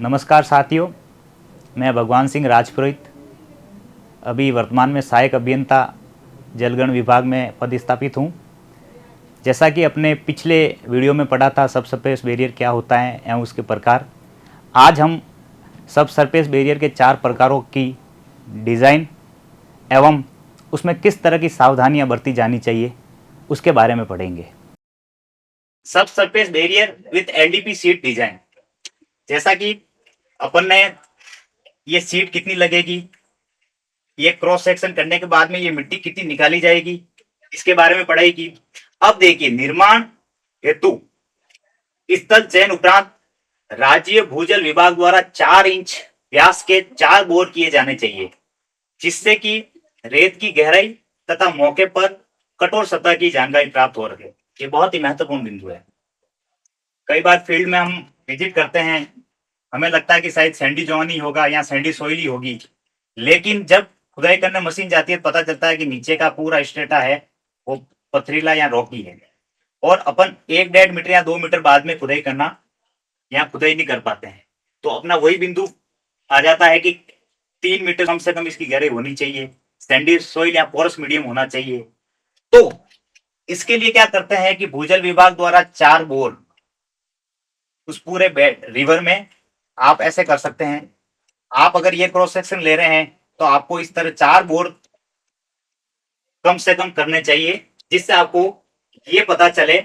नमस्कार साथियों, मैं भगवान सिंह राजपुरोहित अभी वर्तमान में सहायक अभियंता जलगण विभाग में पदस्थापित हूँ। जैसा कि अपने पिछले वीडियो में पढ़ा था सब सरफेस बैरियर क्या होता है एवं उसके प्रकार, आज हम सब सरफेस बैरियर के 4 प्रकारों की डिज़ाइन एवं उसमें किस तरह की सावधानियां बरती जानी चाहिए उसके बारे में पढ़ेंगे। सब surface barrier with LDP seat design. जैसा कि अपन ने ये सीट कितनी लगेगी, ये क्रॉस सेक्शन करने के बाद में ये मिट्टी कितनी निकाली जाएगी, इसके बारे में पढ़ाई की। अब देखिए, निर्माण हेतु स्थल चयन उपरांत राज्य भूजल विभाग द्वारा 4 इंच व्यास के 4 बोर किए जाने चाहिए, जिससे कि रेत की गहराई तथा मौके पर कठोर सतह की जानकारी प्राप्त हो रहे। ये बहुत ही महत्वपूर्ण बिंदु है। कई बार फील्ड में हम विजिट करते हैं, हमें लगता है कि शायद सैंडी जॉन ही होगा या सैंडी सोइल ही होगी, लेकिन जब खुदाई करने मशीन जाती है तो पता चलता है कि नीचे का पूरा स्ट्रेटा है वो पथरीला या रॉकी है, और अपन 1-1.5 मीटर या 2 मीटर बाद में खुदाई करना या खुदाई नहीं कर पाते हैं। तो अपना वही बिंदु आ जाता है कि 3 मीटर कम से कम इसकी गहराई होनी चाहिए, सैंडी सोइल या पोरस मीडियम होना चाहिए। तो इसके लिए क्या करते हैं कि भूजल विभाग द्वारा 4 बोर उस पूरे रिवर में आप ऐसे कर सकते हैं। आप अगर ये क्रॉस सेक्शन ले रहे हैं तो आपको इस तरह 4 बोर कम से कम करने चाहिए, जिससे आपको ये पता चले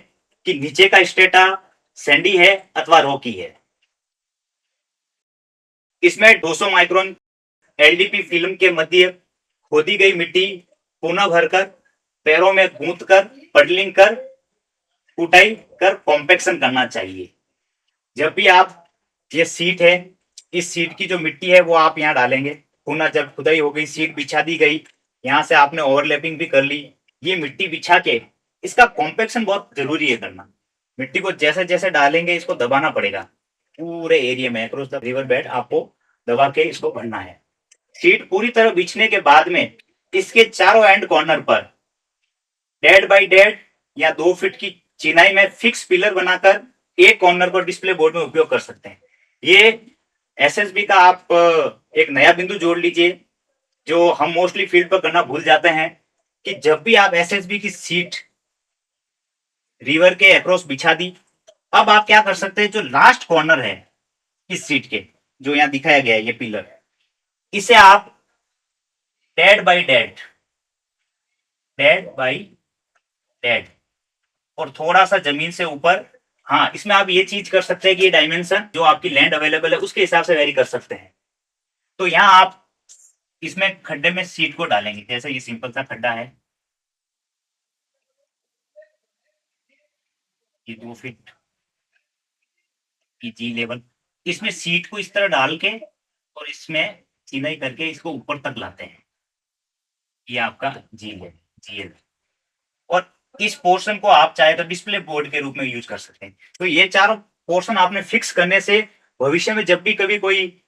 कि नीचे का स्ट्रेटा सैंडी है अथवा रॉकी है। इसमें 200 माइक्रोन एलडीपी फिल्म के मध्य खोदी गई मिट्टी पुनः भरकर पैरों में गूंथ कर पडलिंग कर कुटाई कर कॉम्पैक्शन करना चाहिए। जब भी आप ये सीट है, इस सीट की जो मिट्टी है वो आप यहाँ डालेंगे। पुनः जब खुदाई हो गई, सीट बिछा दी गई, यहाँ से आपने ओवरलैपिंग भी कर ली, ये मिट्टी बिछा के इसका कॉम्पैक्शन बहुत जरूरी है करना। मिट्टी को जैसे जैसे डालेंगे इसको दबाना पड़ेगा पूरे एरिया में, अक्रॉस द रिवर बेड आपको दबा के इसको भरना है। सीट पूरी तरह बिछने के बाद में इसके चारों एंड कॉर्नर पर 1.5 बाई 1.5 या 2 फीट की चिनाई में फिक्स पिलर बनाकर एक कॉर्नर पर डिस्प्ले बोर्ड में उपयोग कर सकते हैं। ये एसएसबी का आप एक नया बिंदु जोड़ लीजिए, जो हम मोस्टली फील्ड पर करना भूल जाते हैं, कि जब भी आप एसएसबी की सीट रिवर के अक्रॉस बिछा दी, अब आप क्या कर सकते हैं, जो लास्ट कॉर्नर है इस सीट के, जो यहां दिखाया गया है ये पिलर, इसे आप 1.5 बाई 1.5 और थोड़ा सा जमीन से ऊपर, हाँ इसमें आप ये चीज कर सकते हैं कि ये डायमेंशन जो आपकी लैंड अवेलेबल है उसके हिसाब से वेरी कर सकते हैं। तो यहाँ आप इसमें खड्डे में सीट को डालेंगे, जैसे ये सिंपल सा खड्डा है, ये 2 फीट की जी लेवल, इसमें सीट को इस तरह डाल के और इसमें चिनाई करके इसको ऊपर तक लाते हैं। ये आपका जीएल, और इस पोर्शन को आप चाहे तो डिस्प्ले बोर्ड के रूप में यूज कर सकते हैं। तो ये चारों पोर्शन आपने फिक्स करने से भविष्य में जब भी कभी कोई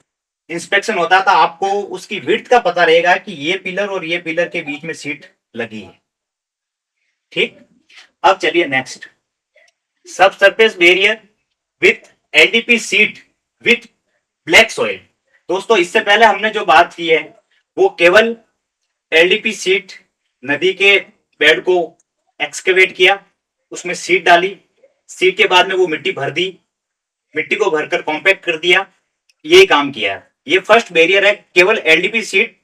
इंस्पेक्शन होता है तो आपको उसकी विड्थ का पता रहेगा कि ये पिलर और ये पिलर के बीच में सीट लगी है। ठीक, अब चलिए नेक्स्ट, सब surface barrier with LDP seat with black soil. दोस्तों, इससे पहले हमने जो बात की है वो केवल एलडीपी सीट, नदी के बेड को एक्सकेवेट किया, उसमें सीट डाली, सीट के बाद में वो मिट्टी भर दी, मिट्टी को भरकर कॉम्पैक्ट कर दिया, यही काम किया। ये फर्स्ट बैरियर है, केवल एलडीपी सीट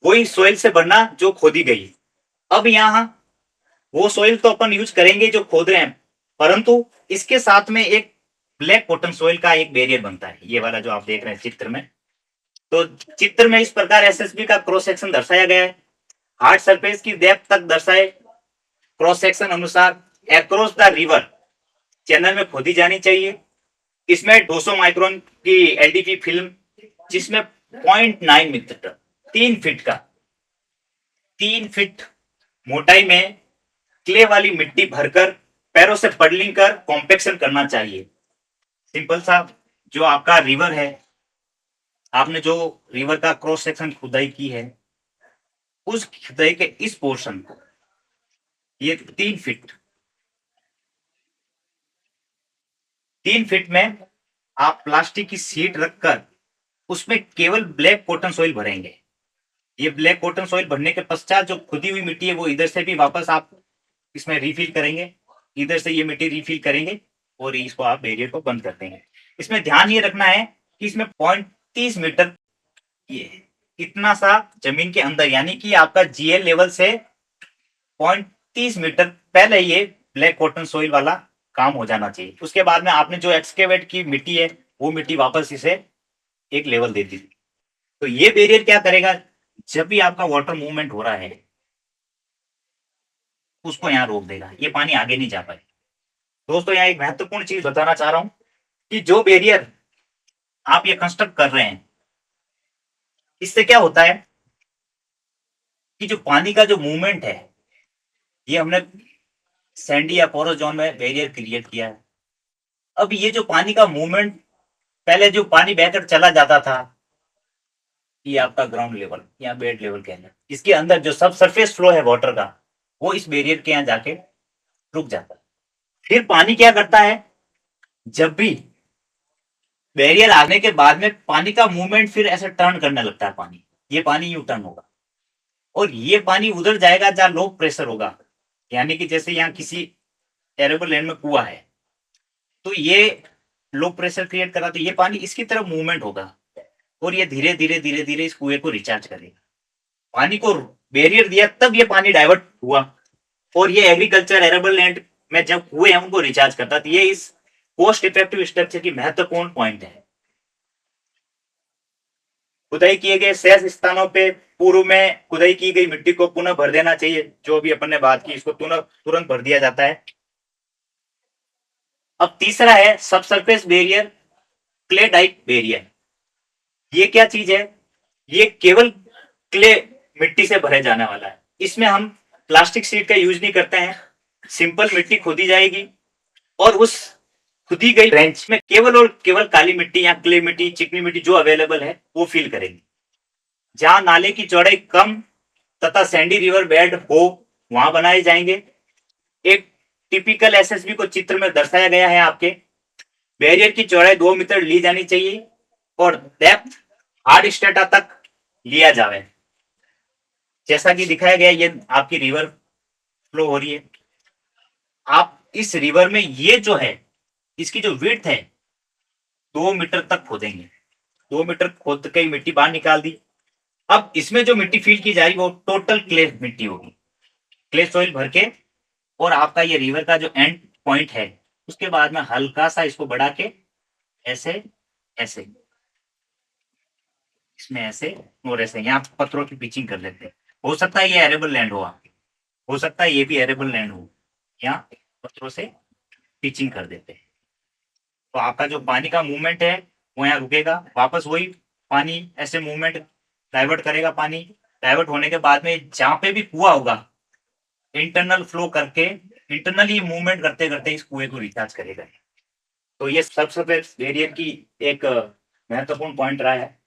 वही सॉइल से भरना जो खोदी गई। अब यहां वो सॉइल तो अपन यूज करेंगे जो खोद रहे हैं, परंतु इसके साथ में एक ब्लैक कॉटन सॉइल का एक बैरियर बनता है, ये वाला जो आप देख रहे हैं चित्र में। तो चित्र में इस प्रकार एसएसबी का क्रॉस सेक्शन दर्शाया गया है। हार्ड सरफेस की डेप्थ तक दर्शाए क्रॉस सेक्शन अनुसार अक्रॉस द रिवर चैनल में खोदी जानी चाहिए। इसमें 200 माइक्रोन की एलडीपी फिल्म, जिसमें 0.9 मीटर 3 फीट का 3 फीट मोटाई में क्ले वाली मिट्टी भरकर पैरों से पडलिंग कर कॉम्पैक्शन करना चाहिए। सिंपल सा, जो आपका रिवर है, आपने जो रिवर का क्रॉस सेक्शन खुदाई की है, उस खुदाई के इस पोर्शन को, ये 3 फीट में आप प्लास्टिक की सीट रखकर उसमें केवल ब्लैक कॉटन सॉइल भरेंगे। ये ब्लैक कॉटन सॉइल भरने के पश्चात जो खुदी हुई मिट्टी है वो इधर से भी वापस आप इसमें रिफिल करेंगे, इधर से ये मिट्टी रिफिल करेंगे और इसको आप बैरियर को बंद कर देंगे। इसमें ध्यान ये रखना है कि इसमें 0.30 मीटर ये इतना सा जमीन के अंदर, यानी कि आपका जीएल लेवल से 0.30 मीटर पहले ये ब्लैक कॉटन सॉइल वाला काम हो जाना चाहिए। उसके बाद में आपने जो एक्सकेवेट की मिट्टी है वो मिट्टी वापस इसे एक लेवल दे दी। तो ये बैरियर क्या करेगा, जब भी आपका वाटर मूवमेंट हो रहा है उसको यहाँ रोक देगा, ये पानी आगे नहीं जा पाए। दोस्तों यहाँ एक महत्वपूर्ण चीज बताना चाह रहा हूं कि जो बैरियर आप ये कंस्ट्रक्ट कर रहे हैं इससे क्या होता है कि जो पानी का जो मूवमेंट है, ये हमने सैंडी या पोरस जोन में बैरियर क्रिएट किया है। अब ये जो पानी का मूवमेंट, पहले जो पानी बहकर चला जाता था, ये आपका ग्राउंड लेवल या बेड लेवल के अंदर, इसके अंदर जो सब सरफेस फ्लो है वाटर का वो इस बैरियर के यहाँ जाके रुक जाता है। फिर पानी क्या करता है, जब भी बैरियर आने के बाद में पानी का मूवमेंट फिर ऐसे टर्न करने लगता है, पानी ये पानी यू टर्न होगा और ये पानी उधर जाएगा जहां लो प्रेशर होगा। यानी कि जैसे यहाँ किसी एरेबल लैंड में कुआ है तो ये लो प्रेशर क्रिएट करा, तो ये पानी इसकी तरफ मूवमेंट होगा और ये धीरे धीरे धीरे धीरे इस कुएं को रिचार्ज करेगा। पानी को बैरियर दिया तब ये पानी डाइवर्ट हुआ और ये एग्रीकल्चर एरेबल लैंड में जब कुएं हैं उनको रिचार्ज करता। तो ये इस कोस्ट इफेक्टिव स्ट्रक्चर की महत्वपूर्ण पॉइंट है। खुदाई किए गए शेष स्थानों पे पूर्व में खुदाई की गई मिट्टी को पुनः भर देना चाहिए। जो भी अपन ने बात की इसको तुरंत भर दिया जाता है। अब तीसरा है subsurface barrier, clay type barrier. ये क्या चीज है, ये केवल क्ले मिट्टी से भरे जाने वाला है। इसमें हम प्लास्टिक सीट का यूज नहीं करते हैं, सिंपल मिट्टी खोदी जाएगी और उस खुदी गई बेंच में केवल और केवल काली मिट्टी या क्ले मिट्टी, चिकनी मिट्टी जो अवेलेबल है वो फिल करेंगे। जहां नाले की चौड़ाई कम तथा सैंडी रिवर बेड हो वहां बनाए जाएंगे। एक टिपिकल एसएसबी को चित्र में दर्शाया गया है आपके। बैरियर की चौड़ाई 2 मीटर ली जानी चाहिए और डेप्थ हार्ड स्टेटा तक लिया जाए। जैसा कि दिखाया गया ये आपकी रिवर फ्लो हो रही है। आप इस रिवर में ये जो है इसकी जो विड्थ है 2 मीटर तक खोदेंगे। 2 मीटर खोद के मिट्टी बाहर निकाल दी। अब इसमें जो मिट्टी फील की जाएगी वो टोटल क्ले मिट्टी होगी, क्ले सॉइल भर के। और आपका ये रिवर का जो एंड पॉइंट है उसके बाद में हल्का सा इसको बढ़ा के ऐसे ऐसे इसमें ऐसे और ऐसे यहाँ पत्थरों की पिचिंग कर लेते हैं। हो सकता है ये एरेबल लैंड हो सकता है ये भी एरेबल लैंड हो, यहाँ पत्थरों से पिचिंग कर देते हैं। तो आपका जो पानी का मूवमेंट है वो यहाँ रुकेगा, वापस वही पानी ऐसे मूवमेंट डाइवर्ट करेगा। पानी डाइवर्ट होने के बाद में जहां पे भी कुआ होगा इंटरनल फ्लो करके इंटरनली मूवमेंट करते करते इस कुएं को रिचार्ज करेगा। तो ये सबसे बैरियर की एक महत्वपूर्ण पॉइंट रहा है।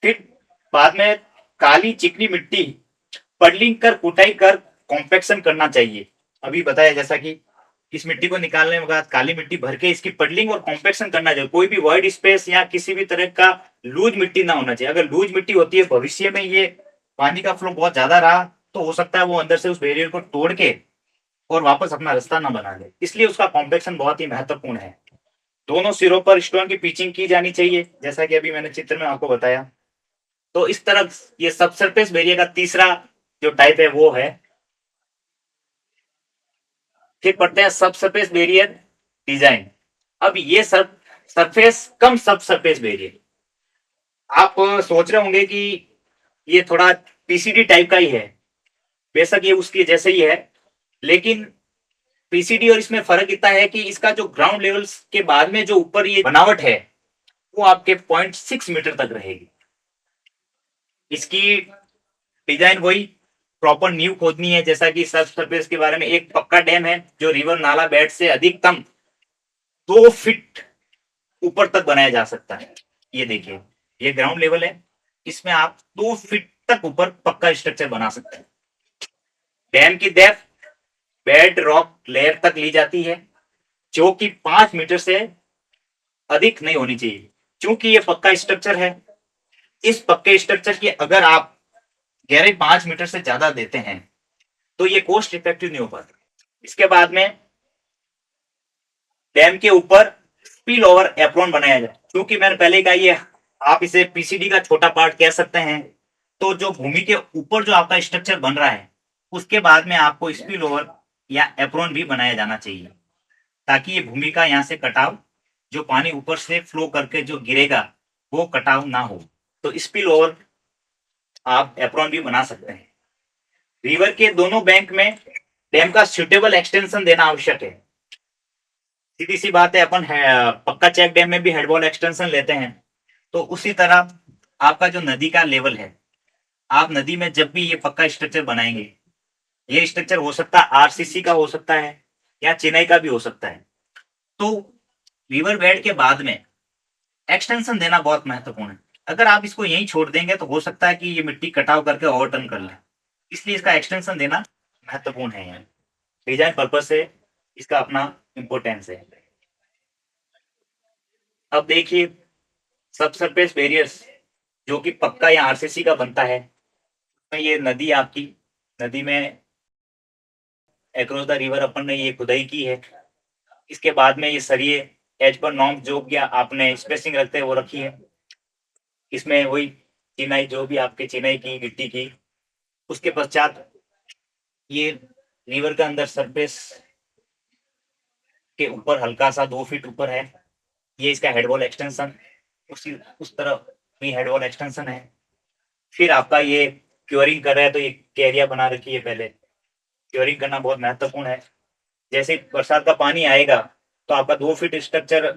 फिर बाद में काली चिकनी मिट्टी पडलिंग कर कुटाई कर कॉम्पेक्शन करना चाहिए। अभी बताया जैसा कि इस मिट्टी को निकालने के बाद काली मिट्टी भर के इसकी पडलिंग और कॉम्पेक्शन करना चाहिए। कोई भी वाइड स्पेस या किसी भी तरह का लूज मिट्टी ना होना चाहिए। अगर लूज मिट्टी होती है भविष्य में ये पानी का फ्लो बहुत ज्यादा रहा तो हो सकता है वो अंदर से उस बैरियर को तोड़ के और वापस अपना रास्ता ना बना ले। इसलिए उसका कॉम्पेक्शन बहुत ही महत्वपूर्ण है। दोनों सिरों पर स्टोन की पिचिंग की जानी चाहिए जैसा कि अभी मैंने चित्र में आपको बताया। तो इस तरह ये सबसरफेस बैरियर का तीसरा जो टाइप है वो है। फिर पढ़ते हैं सबसरफेस बैरियर डिजाइन। अब ये सब सरफेस कम सबसरफेस बैरियर। आप सोच रहे होंगे कि ये थोड़ा पीसीडी टाइप का ही है, बेशक ये उसके जैसे ही है, लेकिन पीसीडी और इसमें फर्क इतना है कि इसका जो ग्राउंड लेवल के बाद में जो ऊपर ये बनावट है वो आपके 0.6 मीटर तक रहेगी। इसकी डिजाइन वही प्रॉपर नींव खोदनी है। जैसा कि सब सरफेस के बारे में एक पक्का डैम है जो रिवर नाला बेड से अधिकतम 2 फीट ऊपर तक बनाया जा सकता है। ये देखिए ये ग्राउंड लेवल है, इसमें आप 2 फीट तक ऊपर पक्का स्ट्रक्चर बना सकते हैं। डैम की डेप्थ बेड रॉक लेयर तक ली जाती है जो कि 5 मीटर से अधिक नहीं होनी चाहिए, क्योंकि ये पक्का स्ट्रक्चर है। इस पक्के स्ट्रक्चर की अगर आप गहराई 5 मीटर से ज्यादा देते हैं तो ये कोस्ट इफेक्टिव नहीं हो पाता। इसके बाद में डैम के ऊपर स्पिल ओवर एप्रोन बनाया जाए, क्योंकि मैंने पहले कहा ये आप इसे पीसीडी का छोटा पार्ट कह सकते हैं। तो जो भूमि के ऊपर जो आपका स्ट्रक्चर बन रहा है उसके बाद में आपको स्पिल ओवर या एप्रोन भी बनाया जाना चाहिए, ताकि ये भूमि का यहाँ से कटाव, जो पानी ऊपर से फ्लो करके जो गिरेगा वो कटाव ना हो। तो स्पिल ओवर आप एप्रोन भी बना सकते हैं। रिवर के दोनों बैंक में डैम का सुटेबल एक्सटेंशन देना आवश्यक है। सीधी सी बात है, अपन पक्का चेक डैम में भी हेडवॉल एक्सटेंशन लेते हैं। तो उसी तरह आपका जो नदी का लेवल है, आप नदी में जब भी ये पक्का स्ट्रक्चर बनाएंगे, ये स्ट्रक्चर हो सकता है आरसीसी का हो सकता है या चेन्नई का भी हो सकता है। तो रिवर बेड के बाद में एक्सटेंशन देना बहुत महत्वपूर्ण है। अगर आप इसको यहीं छोड़ देंगे तो हो सकता है कि ये मिट्टी कटाव करके ओवरटर्न कर ले, इसलिए इसका एक्सटेंशन देना महत्वपूर्ण है। यहाँ डिजाइन पर्पज से इसका अपना इंपोर्टेंस है। अब देखिए, सब सरफेस बैरियर्स जो कि पक्का या आरसीसी का बनता है, तो ये नदी आपकी, नदी में एक्रॉस द रिवर अपन ने ये खुदाई की है। इसके बाद में ये सरिये एज पर नॉर्म जो क्या आपने स्पेसिंग रखते हैं वो रखी है। इसमें वही चिनाई जो भी आपके चिनाई की गिट्टी की, उसके पश्चात ये रिवर का अंदर सरफेस के ऊपर हल्का सा 2 फीट ऊपर है, ये इसका हेडवॉल एक्सटेंशन, उसी उस तरफ भी हेडवॉल एक्सटेंशन है। फिर आपका ये क्योरिंग कर रहा है तो ये कैरिया बना रखी है। पहले क्योरिंग करना बहुत महत्वपूर्ण है। जैसे बरसात का पानी आएगा तो आपका 2 फीट स्ट्रक्चर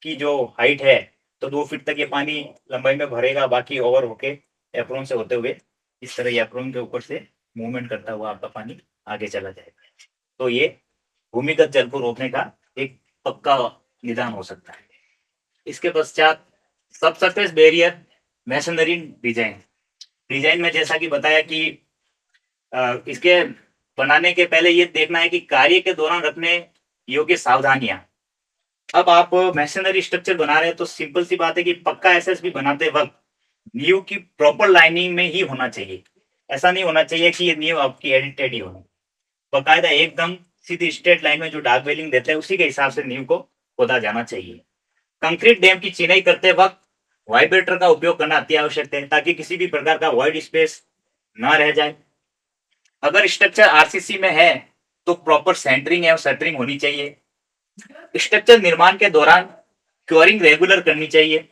की जो हाइट है, तो 2 फीट तक ये पानी लंबाई में भरेगा, बाकी ओवर होके एप्रोन से होते हुए इस तरह ये एप्रोन के ऊपर से मूवमेंट करता हुआ आपका पानी आगे चला जाएगा। तो ये भूमिगत जल को रोकने का एक पक्का निदान हो सकता है। इसके पश्चात सब surface barrier masonry design. Design में जैसा कि बताया कि इसके बनाने के पहले ये देखना है कि कार्य के दौरान रखने योग्य सावधानियां। अब आप मैसनरी स्ट्रक्चर बना रहे हैं तो सिंपल सी बात है कि पक्का एसएसबी बनाते वक्त नींव की प्रॉपर लाइनिंग में ही होना चाहिए। ऐसा नहीं होना चाहिए कि ये नींव आपकी एडिटेड ही हो, बकायदा एकदम सीधी स्ट्रेट लाइन में जो डार्क वेलिंग देते हैं उसी के हिसाब से नींव को खोदा जाना चाहिए। कंक्रीट डैम की चिनाई करते वक्त वाइब्रेटर का उपयोग करना अति आवश्यक है, ताकि किसी भी प्रकार का वॉइड स्पेस ना रह जाए। अगर स्ट्रक्चर आरसीसी में है तो प्रॉपर सेंटरिंग एवं शटरिंग होनी चाहिए। स्ट्रक्चर निर्माण के दौरान क्योरिंग रेगुलर करनी चाहिए,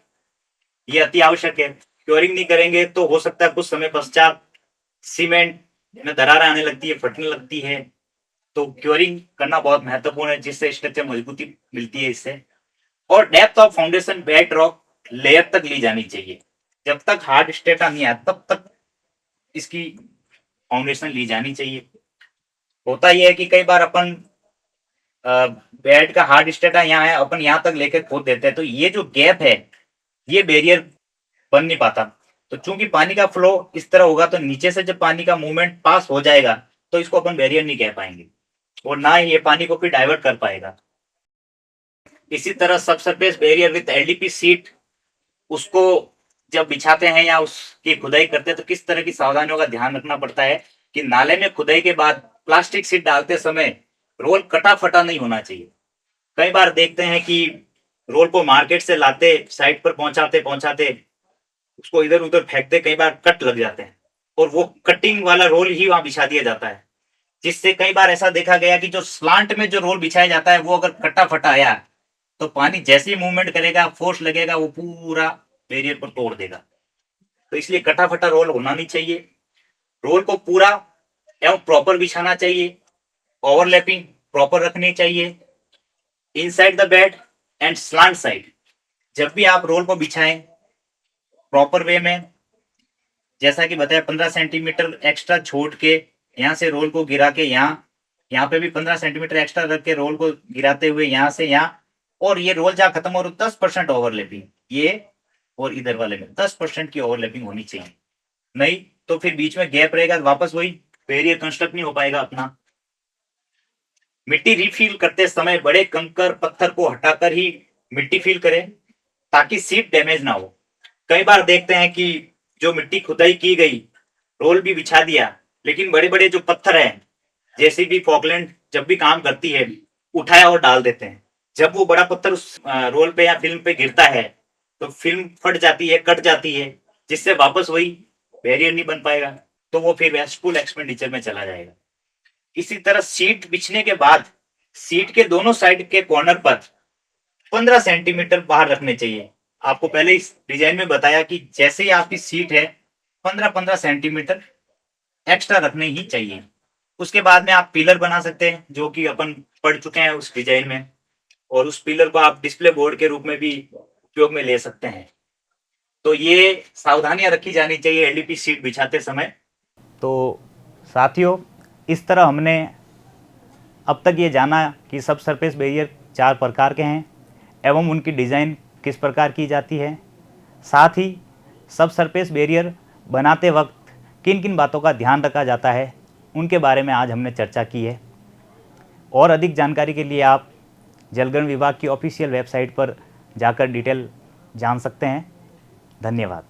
ये अति आवश्यक है। क्योरिंग नहीं करेंगे तो हो सकता है कुछ समय पश्चात सीमेंट में दरार आने लगती है, फटने लगती है। तो क्योरिंग करना बहुत महत्वपूर्ण है, जिससे स्ट्रक्चर मजबूती मिलती है इससे। और depth of foundation bed rock layer तक ली जानी चाहिए। जब तक हार्ड स्टेटा नहीं आया तब तक इसकी फाउंडेशन ली जानी चाहिए। होता यह है कि कई बार अपन बेड का हार्ड स्टेटा यहाँ है, अपन यहाँ तक लेकर खोद देते हैं, तो ये जो गैप है ये बैरियर बन नहीं पाता। तो चूंकि पानी का फ्लो इस तरह होगा तो नीचे से जब पानी का मूवमेंट पास हो जाएगा तो इसको अपन बैरियर नहीं कह पाएंगे, और ना ही ये पानी को फिर डाइवर्ट कर पाएगा। इसी तरह सब surface barrier with LDP seat, उसको जब बिछाते हैं या उसकी खुदाई करते हैं तो किस तरह की सावधानियों का ध्यान रखना पड़ता है कि नाले में खुदाई के बाद प्लास्टिक सीट डालते समय रोल कटा फटा नहीं होना चाहिए। कई बार देखते हैं कि रोल को मार्केट से लाते साइड पर पहुंचाते पहुंचाते उसको इधर उधर फेंकते, कई बार कट लग जाते हैं और वो कटिंग वाला रोल ही वहां बिछा दिया जाता है, जिससे कई बार ऐसा देखा गया कि जो स्लांट में जो रोल बिछाया जाता है वो अगर कटा फटा आया तो पानी जैसे ही मूवमेंट करेगा, फोर्स लगेगा, वो पूरा बैरियर पर तोड़ देगा। तो इसलिए कटा फटा रोल होना नहीं चाहिए। रोल को पूरा एवं प्रॉपर बिछाना चाहिए। ओवरलैपिंग प्रॉपर रखनी चाहिए inside the bed and slant side. जब भी आप रोल को बिछाएं प्रॉपर वे में, जैसा कि बताया 15 सेंटीमीटर एक्स्ट्रा छोड़ के यहाँ से रोल को गिरा के यहाँ पे भी 15 सेंटीमीटर एक्स्ट्रा रख के रोल को गिराते हुए यहाँ से यहाँ, और ये रोल जहाँ खत्म हो रहा है 10% ओवरलैपिंग, ये और इधर वाले में 10% की ओवरलैपिंग होनी चाहिए। नहीं तो फिर बीच में गैप रहेगा, वापस वही बैरियर कंस्ट्रक्ट नहीं हो पाएगा अपना। मिट्टी रिफिल करते समय बड़े कंकर पत्थर को हटाकर ही मिट्टी फील करें ताकि सीट डैमेज ना हो। कई बार देखते हैं कि जो मिट्टी खुदाई की गई, रोल भी बिछा दिया, लेकिन बड़े बड़े जो पत्थर हैं, जेसीबी फॉकलैंड जब भी काम करती है, उठाया और डाल देते हैं। जब वो बड़ा पत्थर उस रोल पे या फिल्म पे गिरता है तो फिल्म फट जाती है, कट जाती है, जिससे वापस वही बैरियर नहीं बन पाएगा, तो वो फिर वेस्टफुल एक्सपेंडिचर में चला जाएगा। इसी तरह सीट बिछने के बाद सीट के दोनों साइड के कॉर्नर पर 15 सेंटीमीटर बाहर रखने चाहिए। आपको पहले इस डिजाइन में बताया कि जैसे ही आपकी सीट है 15-15 सेंटीमीटर एक्स्ट्रा रखने ही चाहिए। उसके बाद में आप पिलर बना सकते हैं, जो कि अपन पढ़ चुके हैं उस डिजाइन में, और उस पिलर को आप डिस्प्ले बोर्ड के रूप में भी उपयोग में ले सकते हैं। तो ये सावधानियां रखी जानी चाहिए एलईपी सीट बिछाते समय। तो साथियों, इस तरह हमने अब तक ये जाना कि सब सरफेस बैरियर 4 प्रकार के हैं एवं उनकी डिज़ाइन किस प्रकार की जाती है। साथ ही सब सरफेस बैरियर बनाते वक्त किन किन बातों का ध्यान रखा जाता है, उनके बारे में आज हमने चर्चा की है। और अधिक जानकारी के लिए आप जलगण विभाग की ऑफिशियल वेबसाइट पर जाकर डिटेल जान सकते हैं। धन्यवाद।